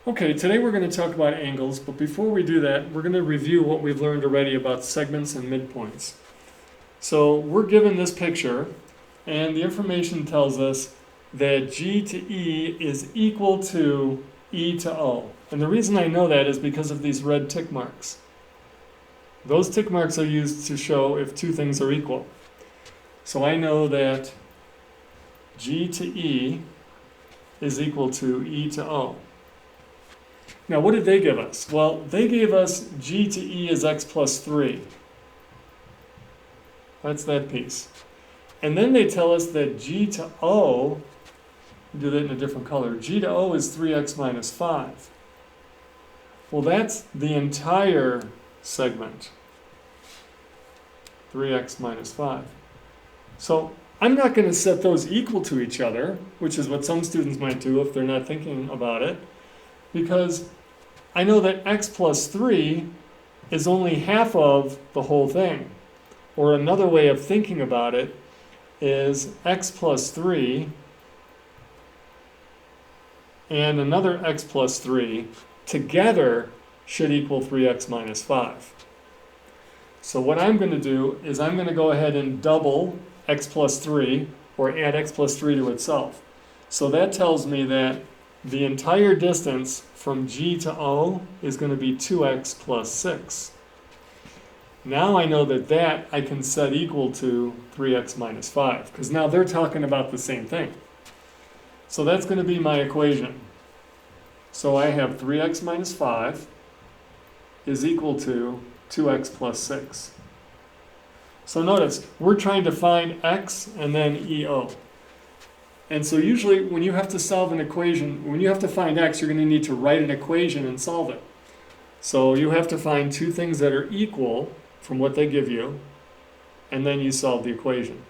Okay, today we're going to talk about angles, but before we do that, we're going to review what we've learned already about segments and midpoints. So we're given this picture, and the information tells us that G to E is equal to E to O. And the reason I know that is because of these red tick marks. Those tick marks are used to show if two things are equal. So I know that G to E is equal to E to O. Now, what did they give us? Well, they gave us G to E is x plus 3. That's that piece. And then they tell us that G to O, do that in a different color, G to O is 3x minus 5. Well, that's the entire segment, 3x minus 5. So I'm not going to set those equal to each other, which is what some students might do if they're not thinking about it, because I know that x plus 3 is only half of the whole thing. Or another way of thinking about it is x plus 3 and another x plus 3 together should equal 3x minus 5. So what I'm going to do is I'm going to go ahead and double x plus 3 or add x plus 3 to itself. So that tells me that the entire distance from G to O is going to be 2x plus 6. Now I know that I can set equal to 3x minus 5, because now they're talking about the same thing. So that's going to be my equation. So I have 3x minus 5 is equal to 2x plus 6. So notice, we're trying to find x and then EO. And so usually when you have to solve an equation, when you have to find x, you're going to need to write an equation and solve it. So you have to find two things that are equal from what they give you, and then you solve the equation.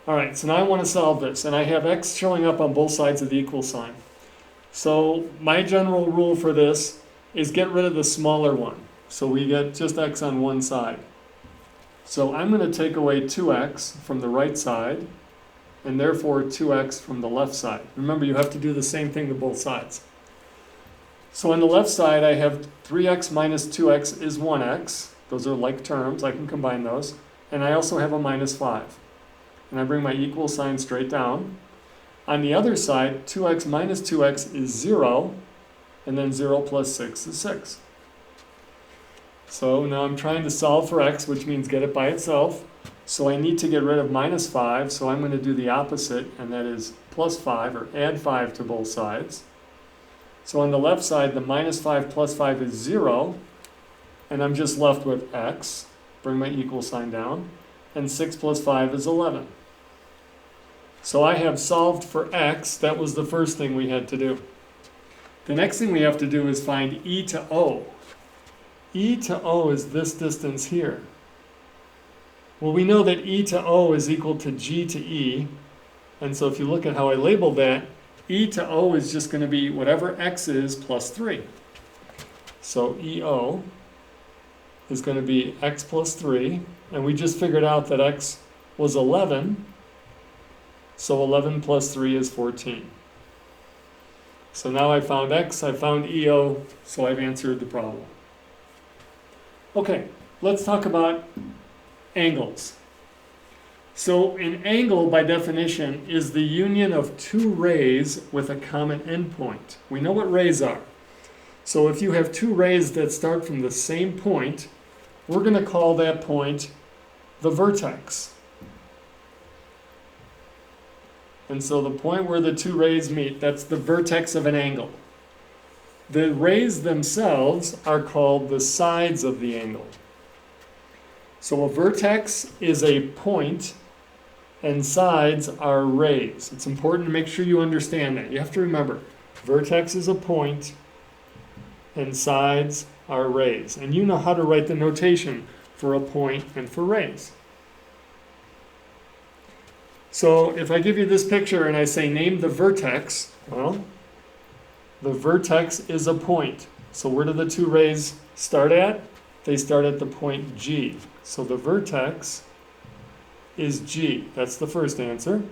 All right, so now I want to solve this, and I have x showing up on both sides of the equal sign. So my general rule for this is get rid of the smaller one. So we get just x on one side. So I'm going to take away 2x from the right side, and therefore 2x from the left side. Remember, you have to do the same thing to both sides. So on the left side, I have 3x minus 2x is 1x. Those are like terms. I can combine those. And I also have a minus 5. And I bring my equal sign straight down. On the other side, 2x minus 2x is 0. And then 0 plus 6 is 6. So now I'm trying to solve for x, which means get it by itself. So I need to get rid of minus 5, so I'm going to do the opposite, and that is plus 5, or add 5 to both sides. So on the left side, the minus 5 plus 5 is 0, and I'm just left with x. Bring my equal sign down. And 6 plus 5 is 11. So I have solved for x. That was the first thing we had to do. The next thing we have to do is find E to O. E to O is this distance here. Well, we know that E to O is equal to G to E, and so if you look at how I labeled that, E to O is just going to be whatever x is plus 3. So EO is going to be x plus 3, and we just figured out that x was 11, so 11 plus 3 is 14. So now I found x, I found EO, so I've answered the problem. Okay, let's talk about angles. So an angle, by definition, is the union of two rays with a common endpoint. We know what rays are. So if you have two rays that start from the same point, we're going to call that point the vertex. And so the point where the two rays meet, that's the vertex of an angle. The rays themselves are called the sides of the angle. So a vertex is a point, and sides are rays. It's important to make sure you understand that. You have to remember, vertex is a point, and sides are rays. And you know how to write the notation for a point and for rays. So if I give you this picture and I say name the vertex, well, the vertex is a point. So where do the two rays start at? They start at the point G. So the vertex is G. That's the first answer.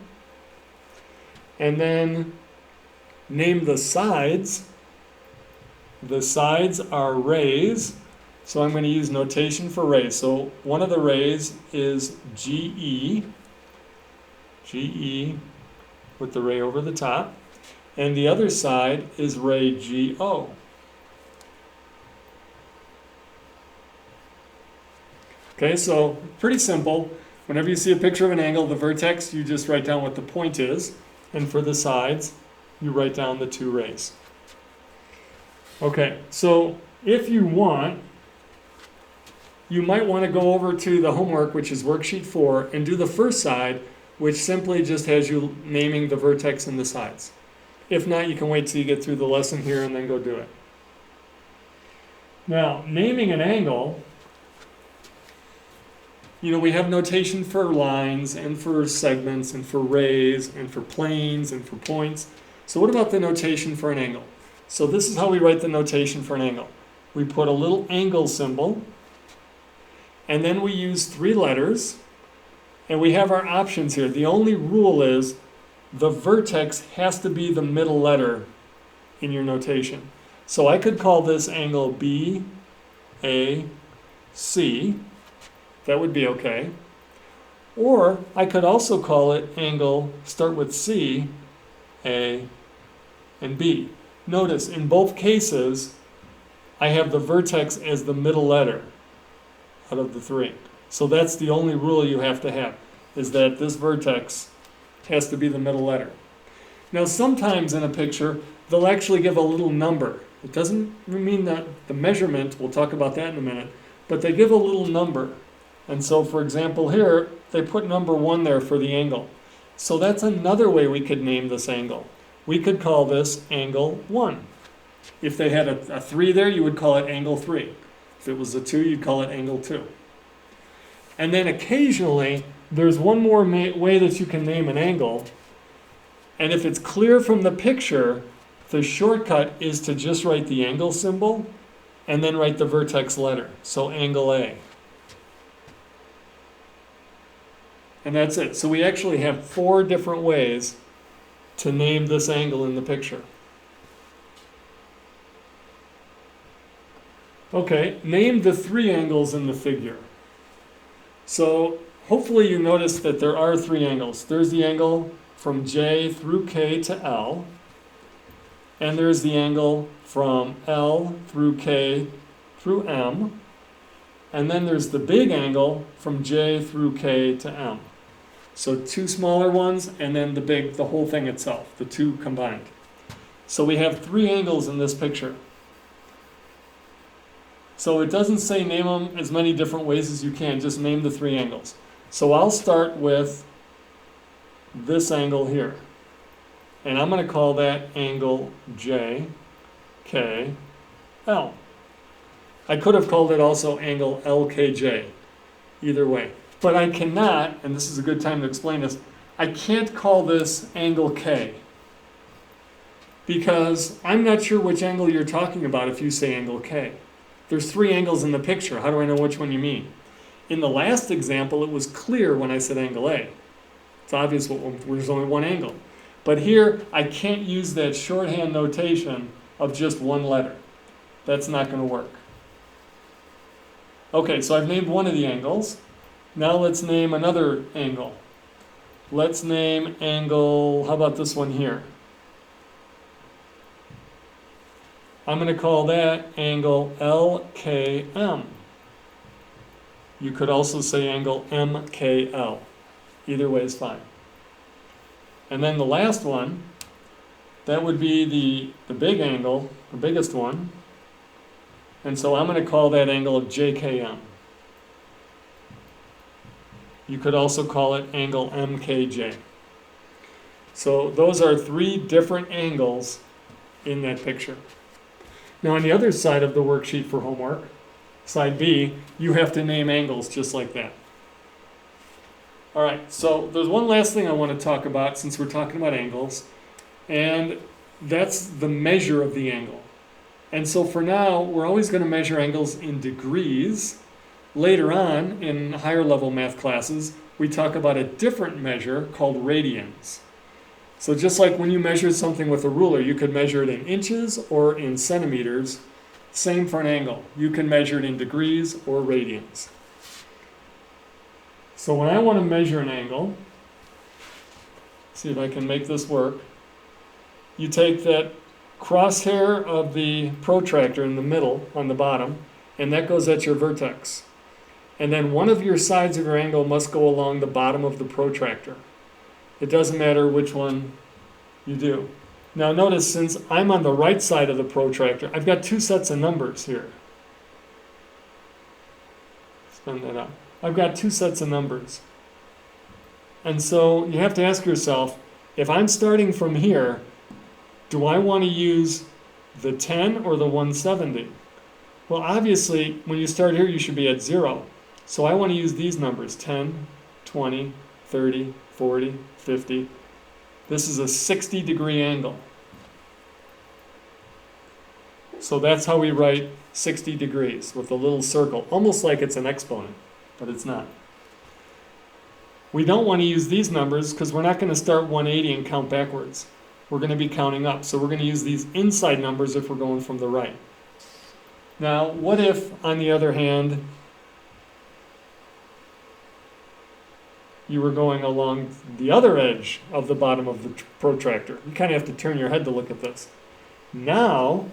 And then name the sides. The sides are rays, so I'm going to use notation for rays. So one of the rays is GE, GE with the ray over the top, and the other side is ray GO. Okay, so pretty simple. Whenever you see a picture of an angle, the vertex, you just write down what the point is, and for the sides, you write down the two rays. Okay, so if you want, you might want to go over to the homework, which is worksheet 4, and do the first side, which simply just has you naming the vertex and the sides. If not, you can wait till you get through the lesson here and then go do it. Now, naming an angle, we have notation for lines and for segments and for rays and for planes and for points. So what about the notation for an angle? So this is how we write the notation for an angle. We put a little angle symbol, and then we use 3 letters, and we have our options here. The only rule is the vertex has to be the middle letter in your notation. So I could call this angle BAC. That would be okay. Or I could also call it angle, start with C, A, and B. Notice, in both cases, I have the vertex as the middle letter out of the 3. So that's the only rule you have to have, is that this vertex has to be the middle letter. Now, sometimes in a picture, they'll actually give a little number. It doesn't mean that the measurement, we'll talk about that in a minute, but they give a little number. And so, for example, here, they put number 1 there for the angle. So that's another way we could name this angle. We could call this angle 1. If they had a 3 there, you would call it angle 3. If it was a 2, you'd call it angle 2. And then occasionally, there's one more way that you can name an angle. And if it's clear from the picture, the shortcut is to just write the angle symbol and then write the vertex letter. So angle A. And that's it. So we actually have 4 different ways to name this angle in the picture. Okay, name the 3 angles in the figure. So hopefully you notice that there are 3 angles. There's the angle from J through K to L, and there's the angle from L through K through M, and then there's the big angle from J through K to M. So 2 smaller ones, and then the whole thing itself, the 2 combined. So we have 3 angles in this picture. So it doesn't say name them as many different ways as you can, just name the 3 angles. So I'll start with this angle here. And I'm going to call that angle J, K, L. I could have called it also angle LKJ, either way. But I cannot, and this is a good time to explain this, I can't call this angle K, because I'm not sure which angle you're talking about if you say angle K. There's 3 angles in the picture. How do I know which one you mean? In the last example, it was clear when I said angle A. It's obvious there's only 1 angle. But here, I can't use that shorthand notation of just 1 letter. That's not going to work. Okay, so I've named one of the angles. Now let's name another angle. Let's name angle, how about this one here? I'm going to call that angle LKM. You could also say angle MKL. Either way is fine. And then the last one, that would be the big angle, the biggest one. And so I'm going to call that angle JKM. You could also call it angle MKJ. So those are 3 different angles in that picture. Now on the other side of the worksheet for homework, side B, you have to name angles just like that. All right, so there's one last thing I want to talk about since we're talking about angles, and that's the measure of the angle. And so for now, we're always going to measure angles in degrees. Later on, in higher level math classes, we talk about a different measure called radians. So just like when you measure something with a ruler, you could measure it in inches or in centimeters. Same for an angle. You can measure it in degrees or radians. So when I want to measure an angle, see if I can make this work, you take that crosshair of the protractor in the middle on the bottom, and that goes at your vertex. And then one of your sides of your angle must go along the bottom of the protractor. It doesn't matter which one you do. Now notice, since I'm on the right side of the protractor, I've got two sets of numbers here. Spin that up. I've got two sets of numbers. And so you have to ask yourself, if I'm starting from here, do I want to use the 10 or the 170? Well, obviously, when you start here, you should be at 0. So I want to use these numbers, 10, 20, 30, 40, 50. This is a 60-degree angle. So that's how we write 60 degrees with a little circle, almost like it's an exponent, but it's not. We don't want to use these numbers because we're not going to start 180 and count backwards. We're going to be counting up. So we're going to use these inside numbers if we're going from the right. Now, what if, on the other hand, you were going along the other edge of the bottom of the protractor? You kind of have to turn your head to look at this. Now,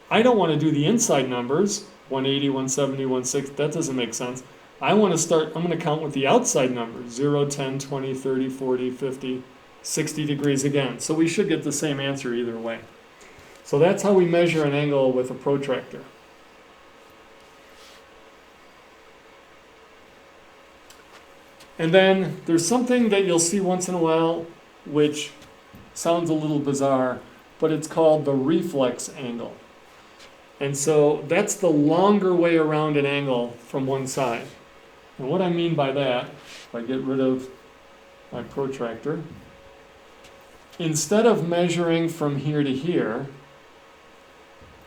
I don't want to do the inside numbers, 180, 170, 160, that doesn't make sense. I'm going to count with the outside numbers, 0, 10, 20, 30, 40, 50, 60 degrees again. So we should get the same answer either way. So that's how we measure an angle with a protractor. And then there's something that you'll see once in a while, which sounds a little bizarre, but it's called the reflex angle. And so that's the longer way around an angle from one side. And what I mean by that, if I get rid of my protractor, instead of measuring from here to here,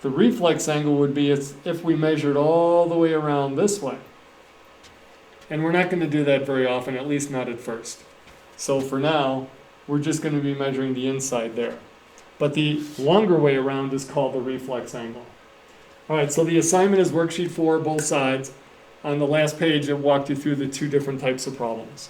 the reflex angle would be as if we measured all the way around this way. And we're not going to do that very often, at least not at first. So for now, we're just going to be measuring the inside there. But the longer way around is called the reflex angle. All right, so the assignment is worksheet 4, both sides. On the last page, it walked you through the two different types of problems.